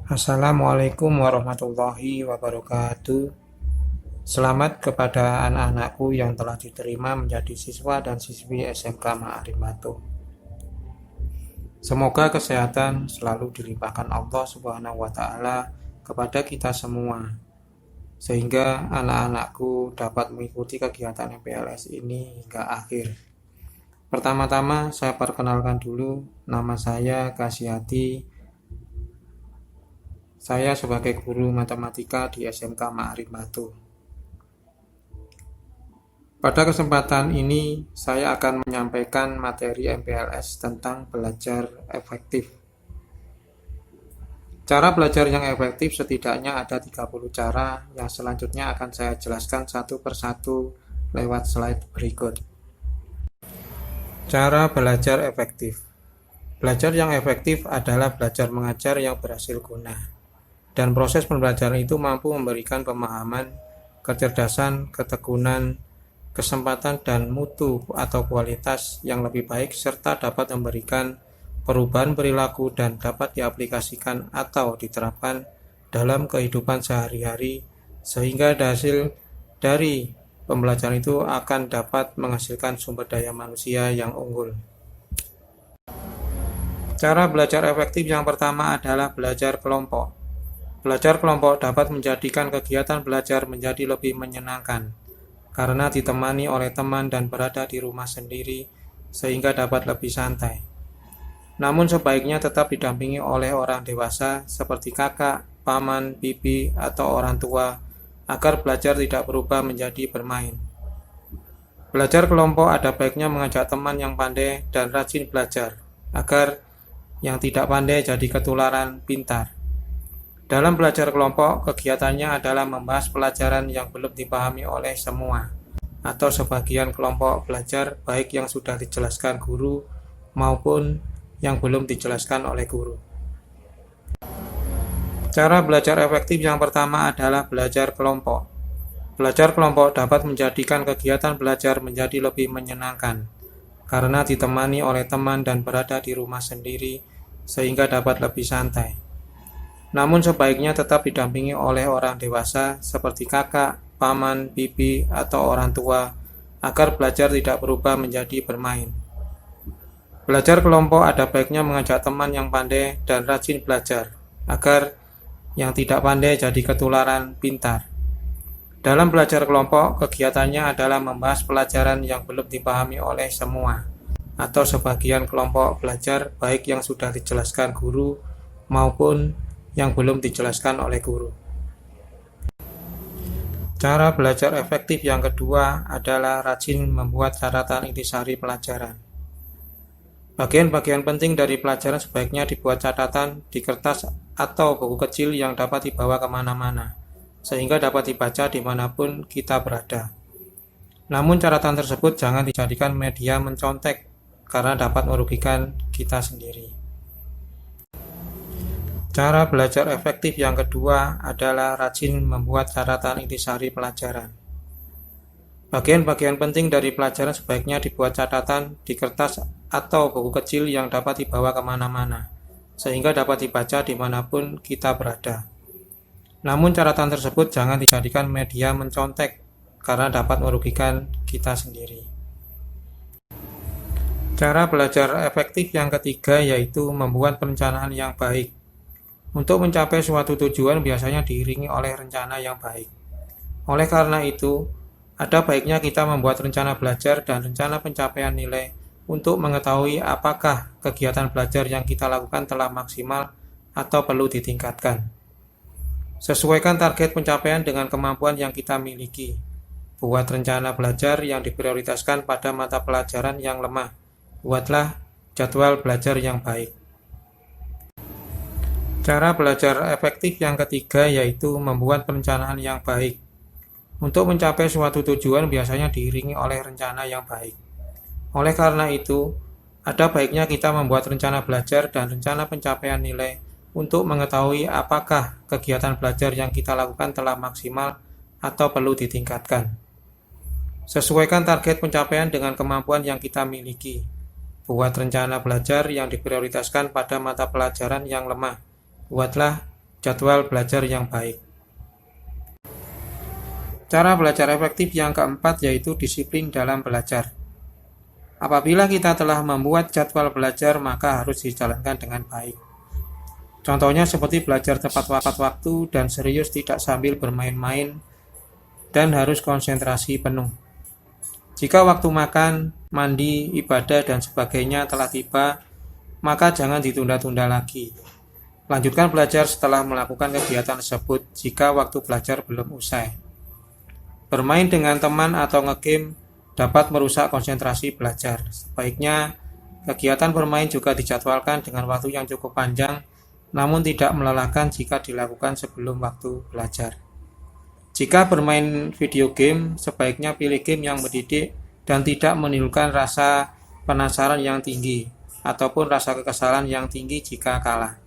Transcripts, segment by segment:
Assalamualaikum warahmatullahi wabarakatuh. Selamat kepada anak-anakku yang telah diterima menjadi siswa dan siswi SMK Ma'arif Batu. Semoga kesehatan selalu dilimpahkan Allah Subhanahu wa Ta'ala kepada kita semua, sehingga anak-anakku dapat mengikuti kegiatan MPLS ini hingga akhir. Pertama-tama saya perkenalkan dulu, nama saya Kasyati. Saya sebagai guru matematika di SMK Ma'arif Batu. Pada kesempatan ini, saya akan menyampaikan materi MPLS tentang belajar efektif. Cara belajar yang efektif setidaknya ada 30 cara yang selanjutnya akan saya jelaskan satu persatu lewat slide berikut. Cara belajar efektif. Belajar yang efektif adalah belajar mengajar yang berhasil guna. Dan proses pembelajaran itu mampu memberikan pemahaman, kecerdasan, ketekunan, kesempatan, dan mutu atau kualitas yang lebih baik serta dapat memberikan perubahan perilaku dan dapat diaplikasikan atau diterapkan dalam kehidupan sehari-hari sehingga hasil dari pembelajaran itu akan dapat menghasilkan sumber daya manusia yang unggul. Cara belajar efektif yang pertama adalah belajar kelompok. Belajar kelompok dapat menjadikan kegiatan belajar menjadi lebih menyenangkan karena ditemani oleh teman dan berada di rumah sendiri sehingga dapat lebih santai. Namun sebaiknya tetap didampingi oleh orang dewasa seperti kakak, paman, bibi, atau orang tua agar belajar tidak berubah menjadi bermain. Belajar kelompok ada baiknya mengajak teman yang pandai dan rajin belajar agar yang tidak pandai jadi ketularan pintar. Dalam belajar kelompok, kegiatannya adalah membahas pelajaran yang belum dipahami oleh semua atau sebagian kelompok belajar baik yang sudah dijelaskan guru maupun yang belum dijelaskan oleh guru. Cara belajar efektif yang pertama adalah belajar kelompok. Belajar kelompok dapat menjadikan kegiatan belajar menjadi lebih menyenangkan karena ditemani oleh teman dan berada di rumah sendiri sehingga dapat lebih santai. Namun sebaiknya tetap didampingi oleh orang dewasa seperti kakak, paman, bibi, atau orang tua agar belajar tidak berubah menjadi bermain. Belajar kelompok ada baiknya mengajak teman yang pandai dan rajin belajar agar yang tidak pandai jadi ketularan pintar. Dalam belajar kelompok, kegiatannya adalah membahas pelajaran yang belum dipahami oleh semua atau sebagian kelompok belajar baik yang sudah dijelaskan guru maupun yang belum dijelaskan oleh guru. Cara belajar efektif yang kedua adalah rajin membuat catatan intisari pelajaran. Bagian-bagian penting dari pelajaran sebaiknya dibuat catatan di kertas atau buku kecil yang dapat dibawa kemana-mana, sehingga dapat dibaca dimanapun kita berada. Namun catatan tersebut jangan dijadikan media mencontek, karena dapat merugikan kita sendiri. Cara belajar efektif yang kedua adalah rajin membuat catatan intisari pelajaran. Bagian-bagian penting dari pelajaran sebaiknya dibuat catatan di kertas atau buku kecil yang dapat dibawa kemana-mana, sehingga dapat dibaca dimanapun kita berada. Namun catatan tersebut jangan dijadikan media mencontek, karena dapat merugikan kita sendiri. Cara belajar efektif yang ketiga yaitu membuat perencanaan yang baik. Untuk mencapai suatu tujuan biasanya diiringi oleh rencana yang baik. Oleh karena itu, ada baiknya kita membuat rencana belajar dan rencana pencapaian nilai untuk mengetahui apakah kegiatan belajar yang kita lakukan telah maksimal atau perlu ditingkatkan. Sesuaikan target pencapaian dengan kemampuan yang kita miliki. Buat rencana belajar yang diprioritaskan pada mata pelajaran yang lemah. Buatlah jadwal belajar yang baik. Cara belajar efektif yang ketiga yaitu membuat perencanaan yang baik. Untuk mencapai suatu tujuan biasanya diiringi oleh rencana yang baik. Oleh karena itu, ada baiknya kita membuat rencana belajar dan rencana pencapaian nilai untuk mengetahui apakah kegiatan belajar yang kita lakukan telah maksimal atau perlu ditingkatkan. Sesuaikan target pencapaian dengan kemampuan yang kita miliki. Buat rencana belajar yang diprioritaskan pada mata pelajaran yang lemah. Buatlah jadwal belajar yang baik. Cara belajar efektif yang keempat yaitu disiplin dalam belajar. Apabila kita telah membuat jadwal belajar, maka harus dijalankan dengan baik. Contohnya seperti belajar tepat waktu dan serius, tidak sambil bermain-main, dan harus konsentrasi penuh. Jika waktu makan, mandi, ibadah, dan sebagainya telah tiba, maka jangan ditunda-tunda lagi. Lanjutkan belajar setelah melakukan kegiatan tersebut jika waktu belajar belum usai. Bermain dengan teman atau ngegame dapat merusak konsentrasi belajar. Sebaiknya kegiatan bermain juga dijadwalkan dengan waktu yang cukup panjang, namun tidak melelahkan jika dilakukan sebelum waktu belajar. Jika bermain video game, sebaiknya pilih game yang mendidik dan tidak menimbulkan rasa penasaran yang tinggi ataupun rasa kekesalan yang tinggi jika kalah.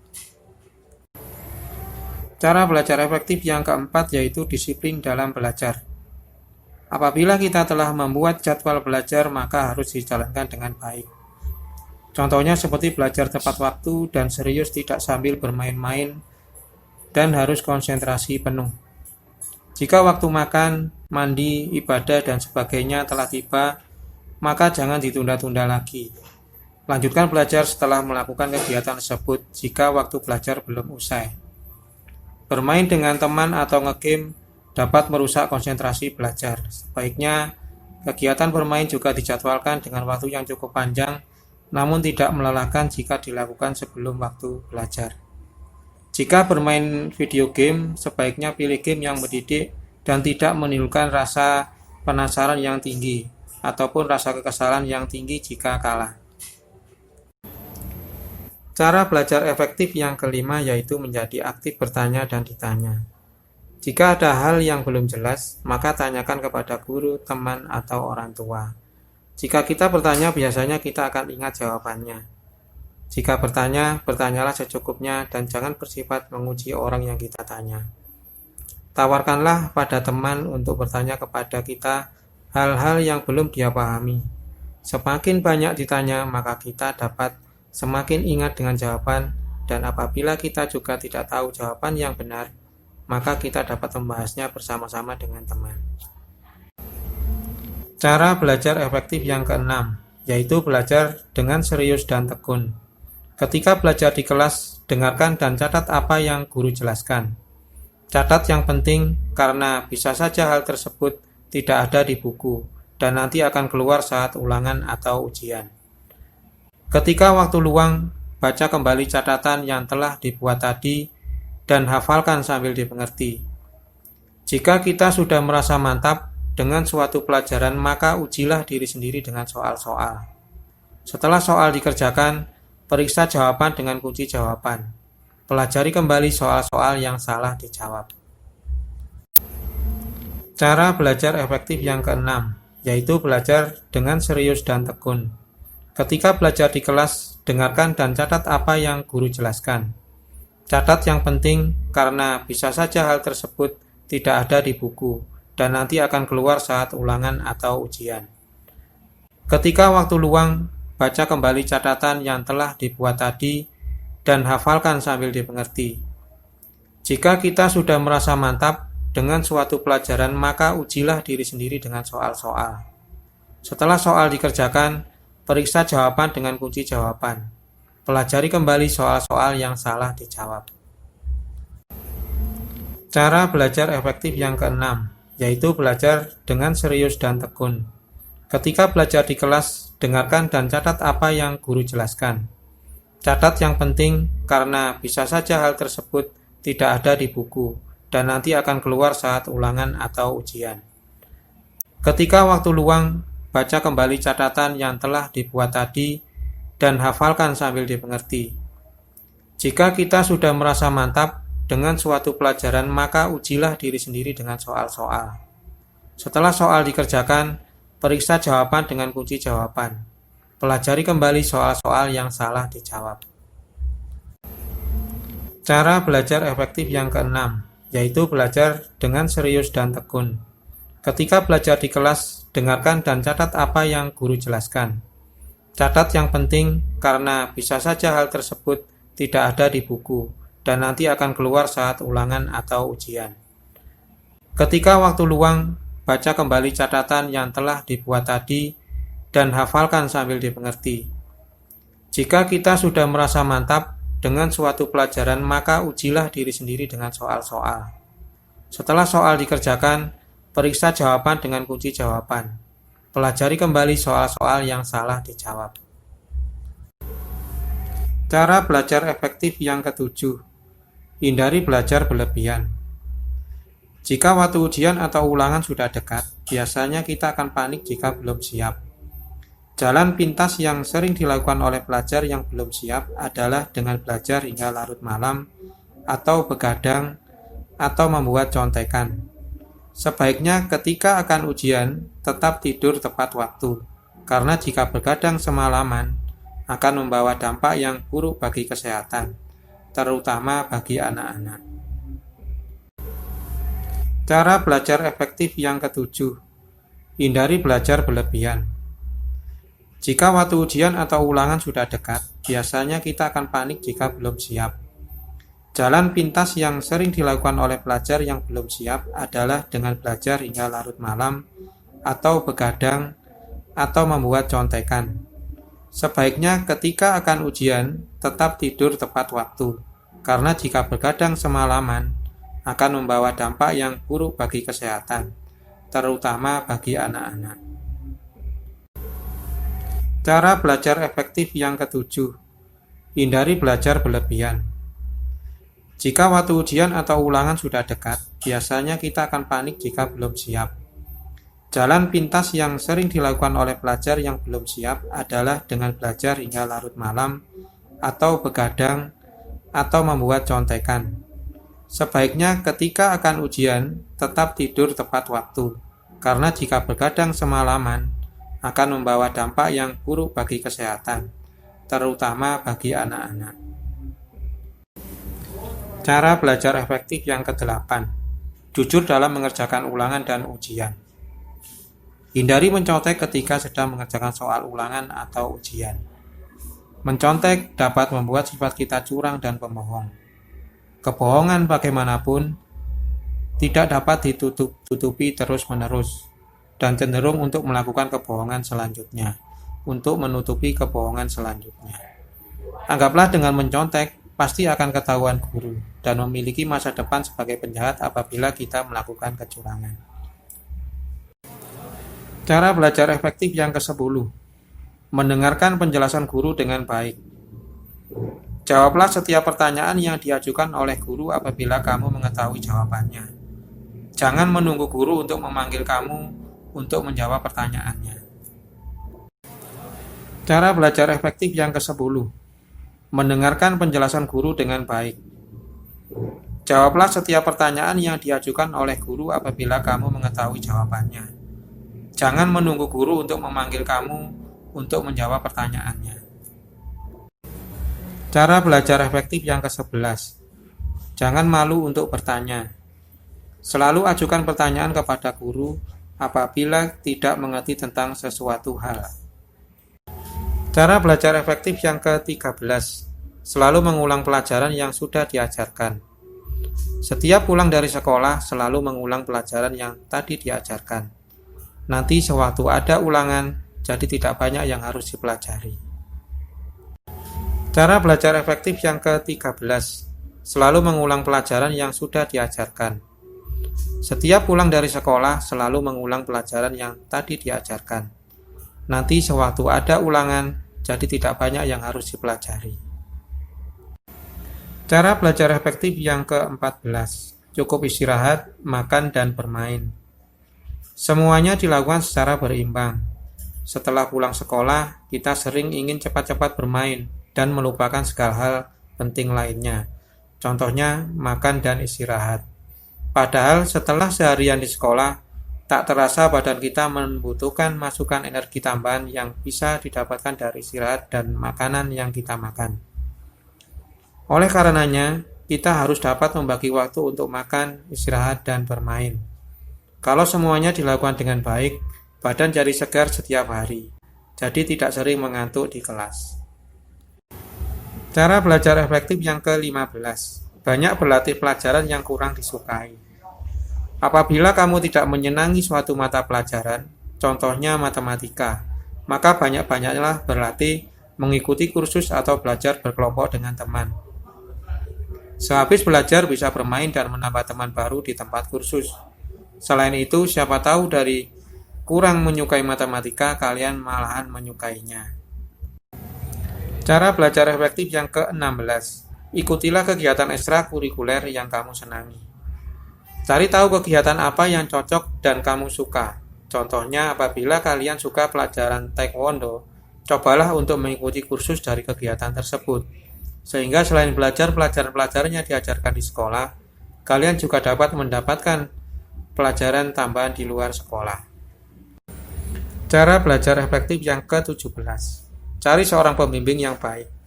Cara belajar efektif yang keempat yaitu disiplin dalam belajar. Apabila kita telah membuat jadwal belajar, maka harus dijalankan dengan baik. Contohnya seperti belajar tepat waktu dan serius, tidak sambil bermain-main, dan harus konsentrasi penuh. Jika waktu makan, mandi, ibadah, dan sebagainya telah tiba, maka jangan ditunda-tunda lagi. Lanjutkan belajar setelah melakukan kegiatan tersebut jika waktu belajar belum usai. Bermain dengan teman atau ngegame dapat merusak konsentrasi belajar. Sebaiknya kegiatan bermain juga dijadwalkan dengan waktu yang cukup panjang, namun tidak melelahkan jika dilakukan sebelum waktu belajar. Jika bermain video game, sebaiknya pilih game yang mendidik dan tidak menimbulkan rasa penasaran yang tinggi ataupun rasa kekesalan yang tinggi jika kalah. Cara belajar efektif yang kelima yaitu menjadi aktif bertanya dan ditanya. Jika ada hal yang belum jelas, maka tanyakan kepada guru, teman, atau orang tua. Jika kita bertanya, biasanya kita akan ingat jawabannya. Jika bertanya, bertanyalah secukupnya dan jangan bersifat menguji orang yang kita tanya. Tawarkanlah pada teman untuk bertanya kepada kita hal-hal yang belum dia pahami. Semakin banyak ditanya, maka kita dapat semakin ingat dengan jawaban, dan apabila kita juga tidak tahu jawaban yang benar, maka kita dapat membahasnya bersama-sama dengan teman. Cara belajar efektif yang keenam, yaitu belajar dengan serius dan tekun. Ketika belajar di kelas, dengarkan dan catat apa yang guru jelaskan. Catat yang penting karena bisa saja hal tersebut tidak ada di buku dan nanti akan keluar saat ulangan atau ujian. Ketika waktu luang, baca kembali catatan yang telah dibuat tadi dan hafalkan sambil dimengerti. Jika kita sudah merasa mantap dengan suatu pelajaran, maka ujilah diri sendiri dengan soal-soal. Setelah soal dikerjakan, periksa jawaban dengan kunci jawaban. Pelajari kembali soal-soal yang salah dijawab. Cara belajar efektif yang keenam, yaitu belajar dengan serius dan tekun. Ketika belajar di kelas, dengarkan dan catat apa yang guru jelaskan. Catat yang penting karena bisa saja hal tersebut tidak ada di buku dan nanti akan keluar saat ulangan atau ujian. Ketika waktu luang, baca kembali catatan yang telah dibuat tadi dan hafalkan sambil dimengerti. Jika kita sudah merasa mantap dengan suatu pelajaran, maka ujilah diri sendiri dengan soal-soal. Setelah soal dikerjakan, periksa jawaban dengan kunci jawaban. Pelajari kembali soal-soal yang salah dijawab. Cara belajar efektif yang keenam, yaitu belajar dengan serius dan tekun. Ketika belajar di kelas, dengarkan dan catat apa yang guru jelaskan. Catat yang penting karena bisa saja hal tersebut tidak ada di buku dan nanti akan keluar saat ulangan atau ujian. Ketika waktu luang, baca kembali catatan yang telah dibuat tadi dan hafalkan sambil dimengerti. Jika kita sudah merasa mantap dengan suatu pelajaran, maka ujilah diri sendiri dengan soal-soal. Setelah soal dikerjakan, periksa jawaban dengan kunci jawaban. Pelajari kembali soal-soal yang salah dijawab. Cara belajar efektif yang keenam, yaitu belajar dengan serius dan tekun. Ketika belajar di kelas, dengarkan dan catat apa yang guru jelaskan. Catat yang penting karena bisa saja hal tersebut tidak ada di buku dan nanti akan keluar saat ulangan atau ujian. Ketika waktu luang, baca kembali catatan yang telah dibuat tadi dan hafalkan sambil dimengerti. Jika kita sudah merasa mantap dengan suatu pelajaran, maka ujilah diri sendiri dengan soal-soal. Setelah soal dikerjakan, periksa jawaban dengan kunci jawaban. Pelajari kembali soal-soal yang salah dijawab. Cara belajar efektif yang ketujuh. Hindari belajar berlebihan. Jika waktu ujian atau ulangan sudah dekat, biasanya kita akan panik jika belum siap. Jalan pintas yang sering dilakukan oleh pelajar yang belum siap adalah dengan belajar hingga larut malam, atau begadang, atau membuat contekan. Sebaiknya ketika akan ujian, tetap tidur tepat waktu, karena jika begadang semalaman, akan membawa dampak yang buruk bagi kesehatan, terutama bagi anak-anak. Cara belajar efektif yang ketujuh. Hindari belajar berlebihan. Jika waktu ujian atau ulangan sudah dekat, biasanya kita akan panik jika belum siap. Jalan pintas yang sering dilakukan oleh pelajar yang belum siap adalah dengan belajar hingga larut malam, atau begadang, atau membuat contekan. Sebaiknya ketika akan ujian, tetap tidur tepat waktu, karena jika begadang semalaman, akan membawa dampak yang buruk bagi kesehatan, terutama bagi anak-anak. Cara belajar efektif yang ketujuh. Hindari belajar berlebihan. Jika waktu ujian atau ulangan sudah dekat, biasanya kita akan panik jika belum siap. Jalan pintas yang sering dilakukan oleh pelajar yang belum siap adalah dengan belajar hingga larut malam, atau begadang, atau membuat contekan. Sebaiknya ketika akan ujian, tetap tidur tepat waktu, karena jika begadang semalaman, akan membawa dampak yang buruk bagi kesehatan, terutama bagi anak-anak. Cara belajar efektif yang ke-8. Jujur dalam mengerjakan ulangan dan ujian. Hindari mencontek ketika sedang mengerjakan soal ulangan atau ujian. Mencontek dapat membuat sifat kita curang dan pembohong. Kebohongan bagaimanapun tidak dapat ditutupi terus-menerus dan cenderung untuk melakukan kebohongan selanjutnya, untuk menutupi kebohongan selanjutnya. Anggaplah dengan mencontek pasti akan ketahuan guru dan memiliki masa depan sebagai penjahat apabila kita melakukan kecurangan. Cara belajar efektif yang ke-10. Mendengarkan penjelasan guru dengan baik. Jawablah setiap pertanyaan yang diajukan oleh guru apabila kamu mengetahui jawabannya. Jangan menunggu guru untuk memanggil kamu untuk menjawab pertanyaannya. Cara belajar efektif yang ke-10. Mendengarkan penjelasan guru dengan baik. Jawablah setiap pertanyaan yang diajukan oleh guru apabila kamu mengetahui jawabannya. Jangan menunggu guru untuk memanggil kamu untuk menjawab pertanyaannya. Cara belajar efektif yang ke-11. Jangan malu untuk bertanya. Selalu ajukan pertanyaan kepada guru apabila tidak mengerti tentang sesuatu hal. Cara belajar efektif yang ke-13. Selalu mengulang pelajaran yang sudah diajarkan. Setiap pulang dari sekolah, selalu mengulang pelajaran yang tadi diajarkan. Nanti sewaktu ada ulangan, jadi tidak banyak yang harus dipelajari. Cara belajar efektif yang ke-13. Selalu mengulang pelajaran yang sudah diajarkan. Setiap pulang dari sekolah, selalu mengulang pelajaran yang tadi diajarkan. Nanti sewaktu ada ulangan, jadi tidak banyak yang harus dipelajari. Cara belajar efektif yang ke-14. Cukup istirahat, makan, dan bermain. Semuanya dilakukan secara berimbang. Setelah pulang sekolah, kita sering ingin cepat-cepat bermain dan melupakan segala hal penting lainnya. Contohnya, makan dan istirahat. Padahal setelah seharian di sekolah, tak terasa badan kita membutuhkan masukan energi tambahan yang bisa didapatkan dari istirahat dan makanan yang kita makan. Oleh karenanya, kita harus dapat membagi waktu untuk makan, istirahat, dan bermain. Kalau semuanya dilakukan dengan baik, badan jadi segar setiap hari, jadi tidak sering mengantuk di kelas. Cara belajar efektif yang ke-15. banyak berlatih pelajaran yang kurang disukai. Apabila kamu tidak menyenangi suatu mata pelajaran, contohnya matematika, maka banyak-banyaklah berlatih mengikuti kursus atau belajar berkelompok dengan teman. Sehabis belajar bisa bermain dan menambah teman baru di tempat kursus. Selain itu, siapa tahu dari kurang menyukai matematika, kalian malahan menyukainya. Cara belajar efektif yang ke-16. Ikutilah kegiatan ekstrakurikuler yang kamu senangi. Cari tahu kegiatan apa yang cocok dan kamu suka. Contohnya, apabila kalian suka pelajaran taekwondo, cobalah untuk mengikuti kursus dari kegiatan tersebut. Sehingga selain belajar pelajaran-pelajarannya diajarkan di sekolah, kalian juga dapat mendapatkan pelajaran tambahan di luar sekolah. Cara belajar efektif yang ke-17. Cari seorang pembimbing yang baik.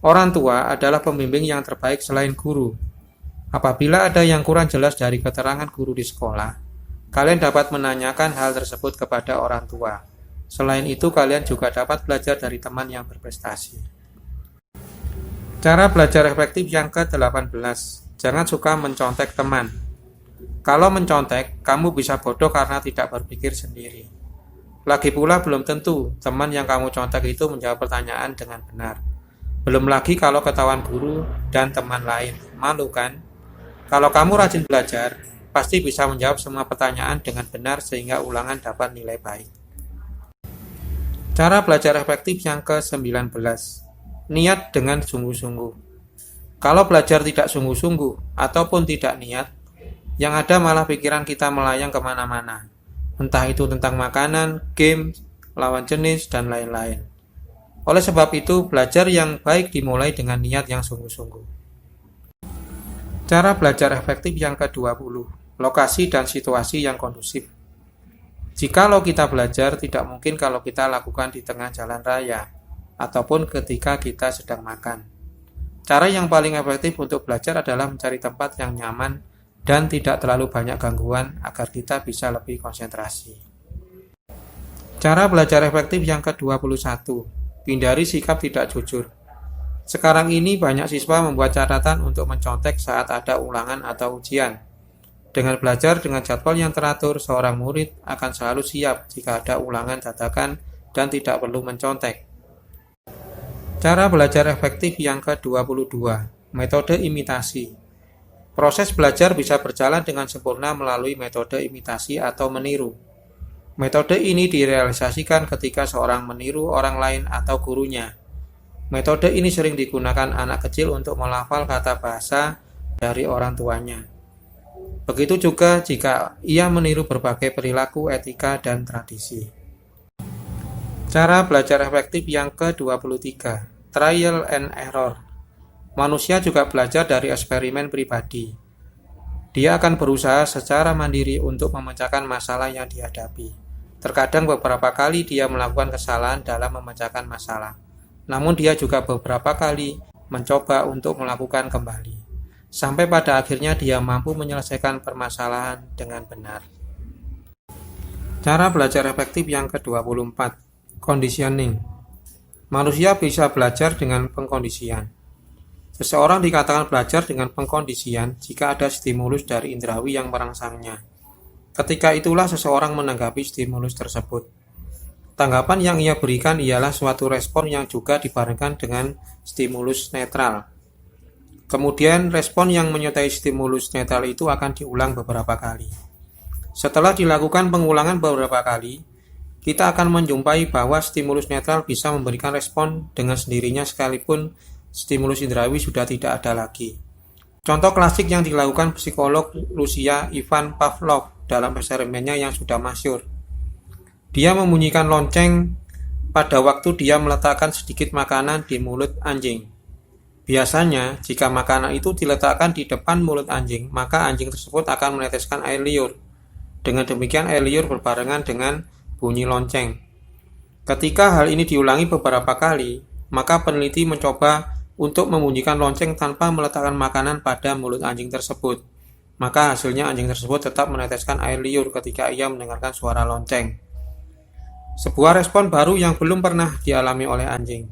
Orang tua adalah pembimbing yang terbaik selain guru. Apabila ada yang kurang jelas dari keterangan guru di sekolah, kalian dapat menanyakan hal tersebut kepada orang tua. Selain itu, kalian juga dapat belajar dari teman yang berprestasi. Cara belajar efektif yang ke-18. Jangan suka mencontek teman. Kalau mencontek, kamu bisa bodoh karena tidak berpikir sendiri. Lagi pula belum tentu teman yang kamu contek itu menjawab pertanyaan dengan benar. Belum lagi kalau ketahuan guru dan teman lain. Malu kan? Kalau kamu rajin belajar, pasti bisa menjawab semua pertanyaan dengan benar sehingga ulangan dapat nilai baik. Cara belajar efektif yang ke-19. Niat dengan sungguh-sungguh. Kalau belajar tidak sungguh-sungguh ataupun tidak niat, yang ada malah pikiran kita melayang kemana-mana. Entah itu tentang makanan, game, lawan jenis, dan lain-lain. Oleh sebab itu, belajar yang baik dimulai dengan niat yang sungguh-sungguh. Cara belajar efektif yang ke-20. Lokasi dan situasi yang kondusif. Jikalau kita belajar, tidak mungkin kalau kita lakukan di tengah jalan raya, ataupun ketika kita sedang makan. Cara yang paling efektif untuk belajar adalah mencari tempat yang nyaman dan tidak terlalu banyak gangguan agar kita bisa lebih konsentrasi. Cara belajar efektif yang ke-21. Hindari sikap tidak jujur. Sekarang ini banyak siswa membuat catatan untuk mencontek saat ada ulangan atau ujian. Dengan belajar dengan jadwal yang teratur, seorang murid akan selalu siap jika ada ulangan dadakan dan tidak perlu mencontek. Cara belajar efektif yang ke-22. Metode imitasi. Proses belajar bisa berjalan dengan sempurna melalui metode imitasi atau meniru. Metode ini direalisasikan ketika seorang meniru orang lain atau gurunya. Metode ini sering digunakan anak kecil untuk melafal kata bahasa dari orang tuanya. Begitu juga jika ia meniru berbagai perilaku, etika, dan tradisi. Cara belajar efektif yang ke-23. Trial and error. Manusia juga belajar dari eksperimen pribadi. Dia akan berusaha secara mandiri untuk memecahkan masalah yang dihadapi. Terkadang beberapa kali dia melakukan kesalahan dalam memecahkan masalah. Namun dia juga beberapa kali mencoba untuk melakukan kembali. Sampai pada akhirnya dia mampu menyelesaikan permasalahan dengan benar. Cara belajar efektif yang ke-24. Conditioning. Manusia bisa belajar dengan pengkondisian. Seseorang dikatakan belajar dengan pengkondisian jika ada stimulus dari indrawi yang merangsangnya. Ketika itulah seseorang menanggapi stimulus tersebut. Tanggapan yang ia berikan ialah suatu respon yang juga dibarengkan dengan stimulus netral. Kemudian respon yang menyertai stimulus netral itu akan diulang beberapa kali. Setelah dilakukan pengulangan beberapa kali, kita akan menjumpai bahwa stimulus netral bisa memberikan respon dengan sendirinya sekalipun stimulus indrawi sudah tidak ada lagi. Contoh klasik yang dilakukan psikolog Rusia Ivan Pavlov dalam eksperimennya yang sudah masyhur. Dia membunyikan lonceng pada waktu dia meletakkan sedikit makanan di mulut anjing. Biasanya, jika makanan itu diletakkan di depan mulut anjing, maka anjing tersebut akan meneteskan air liur. Dengan demikian air liur berbarengan dengan bunyi lonceng. Ketika hal ini diulangi beberapa kali, maka peneliti mencoba untuk membunyikan lonceng tanpa meletakkan makanan pada mulut anjing tersebut. Maka hasilnya anjing tersebut tetap meneteskan air liur ketika ia mendengarkan suara lonceng. Sebuah respon baru yang belum pernah dialami oleh anjing.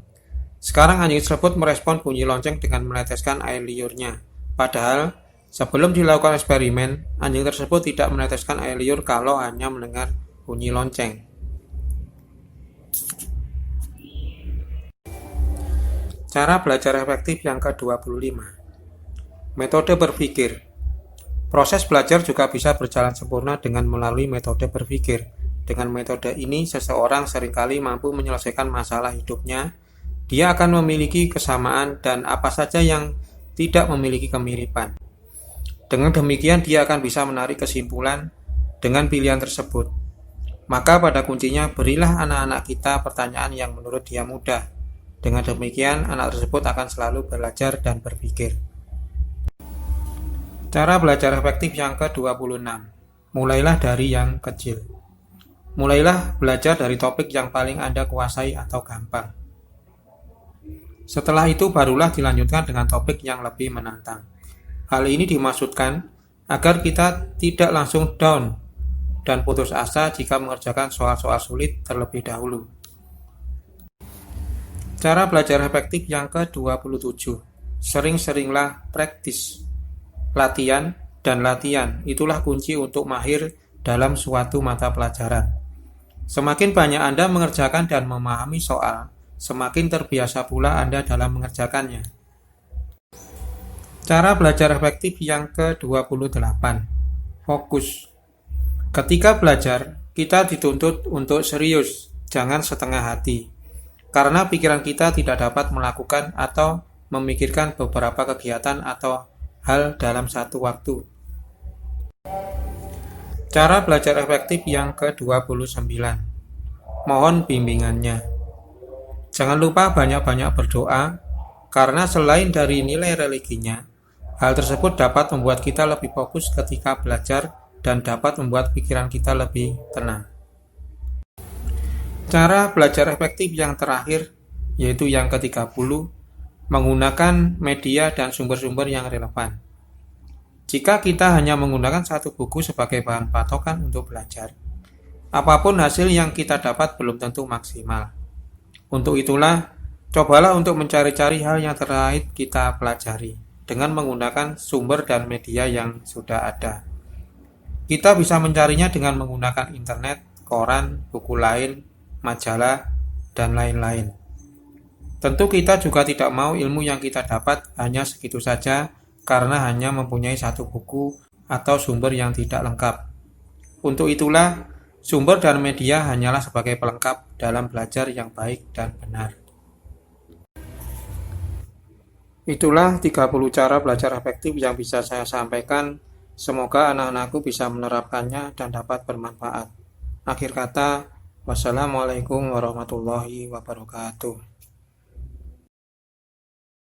Sekarang anjing tersebut merespon bunyi lonceng dengan meneteskan air liurnya. Padahal, sebelum dilakukan eksperimen, anjing tersebut tidak meneteskan air liur kalau hanya mendengar bunyi lonceng. Cara belajar efektif yang ke-25. Metode berpikir. Proses belajar juga bisa berjalan sempurna dengan melalui metode berpikir. Dengan metode ini, seseorang seringkali mampu menyelesaikan masalah hidupnya. Dia akan memiliki kesamaan dan apa saja yang tidak memiliki kemiripan. Dengan demikian, dia akan bisa menarik kesimpulan dengan pilihan tersebut. Maka pada kuncinya, berilah anak-anak kita pertanyaan yang menurut dia mudah. Dengan demikian, anak tersebut akan selalu belajar dan berpikir. Cara belajar efektif yang ke-26. Mulailah dari yang kecil. Mulailah belajar dari topik yang paling Anda kuasai atau gampang. Setelah itu barulah dilanjutkan dengan topik yang lebih menantang. Hal ini dimaksudkan agar kita tidak langsung down dan putus asa jika mengerjakan soal-soal sulit terlebih dahulu. Cara belajar efektif yang ke-27. Sering-seringlah praktis. Latihan dan latihan, itulah kunci untuk mahir dalam suatu mata pelajaran. Semakin banyak Anda mengerjakan dan memahami soal, semakin terbiasa pula Anda dalam mengerjakannya. Cara belajar efektif yang ke-28. Fokus. Ketika belajar, kita dituntut untuk serius, jangan setengah hati. Karena pikiran kita tidak dapat melakukan atau memikirkan beberapa kegiatan atau hal dalam satu waktu. Cara belajar efektif yang ke-29. Mohon bimbingannya. Jangan lupa banyak-banyak berdoa, karena selain dari nilai religinya, hal tersebut dapat membuat kita lebih fokus ketika belajar dan dapat membuat pikiran kita lebih tenang. Cara belajar efektif yang terakhir, yaitu yang ke-30, menggunakan media dan sumber-sumber yang relevan. Jika kita hanya menggunakan satu buku sebagai bahan patokan untuk belajar, apapun hasil yang kita dapat belum tentu maksimal. Untuk itulah, cobalah untuk mencari-cari hal yang terkait kita pelajari dengan menggunakan sumber dan media yang sudah ada. Kita bisa mencarinya dengan menggunakan internet, koran, buku lain, majalah, dan lain-lain. Tentu kita juga tidak mau ilmu yang kita dapat hanya segitu saja karena hanya mempunyai satu buku atau sumber yang tidak lengkap. Untuk itulah, sumber dan media hanyalah sebagai pelengkap dalam belajar yang baik dan benar. Itulah 30 cara belajar efektif yang bisa saya sampaikan. Semoga anak-anakku bisa menerapkannya dan dapat bermanfaat. Akhir kata, wassalamualaikum warahmatullahi wabarakatuh.